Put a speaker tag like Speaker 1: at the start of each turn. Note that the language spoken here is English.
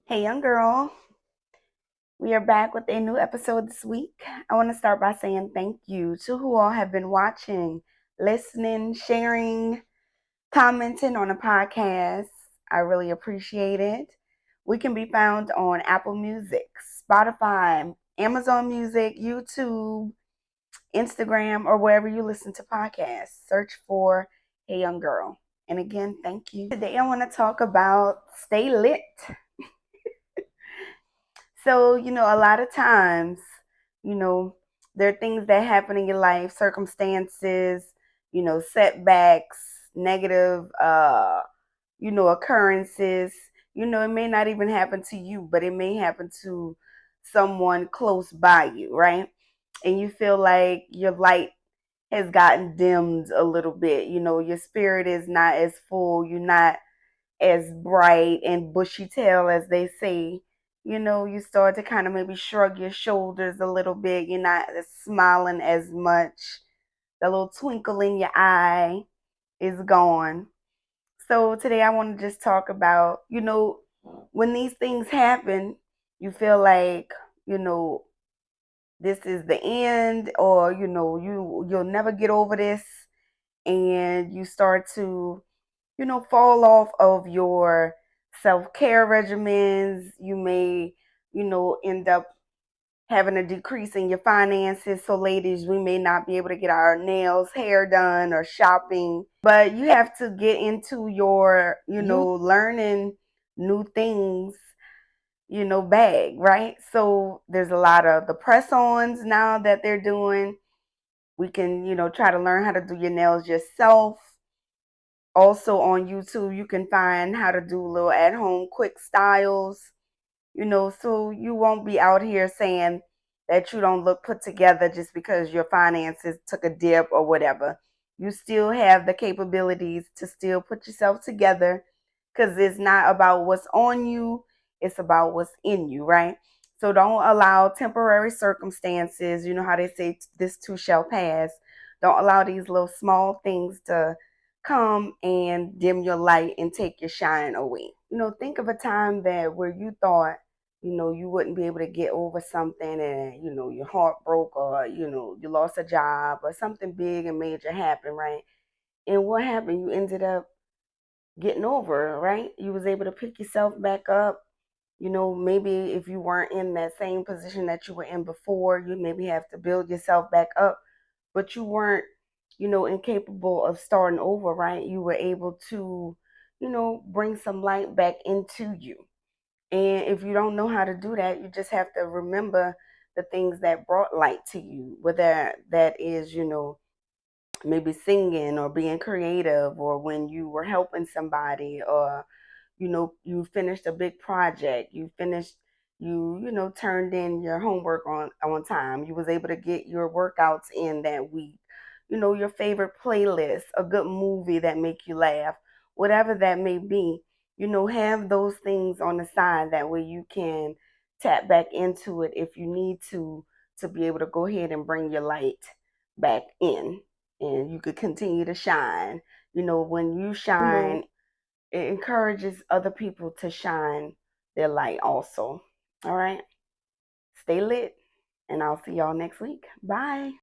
Speaker 1: Hey, young girl. We are back with a new episode this week. I want to start by saying thank you to who all have been watching, listening, sharing, commenting on the podcast. I really appreciate it. We can be found on Apple Music, Spotify, Amazon Music, YouTube, Instagram, or wherever you listen to podcasts. Search for Hey Young Girl. And again, thank you. Today I want to talk about stay lit. So, a lot of times, you know, there are things that happen in your life, circumstances, setbacks, negative, occurrences. It may not even happen to you, but it may happen to someone close by you, right? And you feel like your light has gotten dimmed a little bit. Your spirit is not as full. You're not as bright and bushy tail as they say. You start to kind of maybe shrug your shoulders a little bit. You're not smiling as much. The little twinkle in your eye is gone. So today I want to just talk about, when these things happen, you feel like, you know, this is the end, or you'll never get over this, and you start to fall off of your self-care regimens. You may, end up having a decrease in your finances. So ladies, we may not be able to get our nails, hair done, or shopping, but you have to get into your, learning new things, bag, right? So there's a lot of the press-ons now that they're doing. We can, try to learn how to do your nails yourself. Also on YouTube, you can find how to do little at home quick styles, so you won't be out here saying that you don't look put together just because your finances took a dip or whatever. You still have the capabilities to still put yourself together, because it's not about what's on you, it's about what's in you, right? So don't allow temporary circumstances, how they say this too shall pass. Don't allow these little small things to come and dim your light and take your shine away. Think of a time that where you thought, you wouldn't be able to get over something, and, your heart broke, or, you lost a job or something big and major happened, right? And what happened? You ended up getting over it, right? You was able to pick yourself back up. Maybe if you weren't in that same position that you were in before, you maybe have to build yourself back up, but you weren't, incapable of starting over, right? You were able to, bring some light back into you. And if you don't know how to do that, you just have to remember the things that brought light to you, whether that is, maybe singing or being creative, or when you were helping somebody, or, you finished a big project, turned in your homework on time, you was able to get your workouts in that week, your favorite playlist, a good movie that make you laugh, whatever that may be. Have those things on the side, that way you can tap back into it if you need to be able to go ahead and bring your light back in, and you could continue to shine. When you shine, it encourages other people to shine their light also. All right. Stay lit, and I'll see y'all next week. Bye.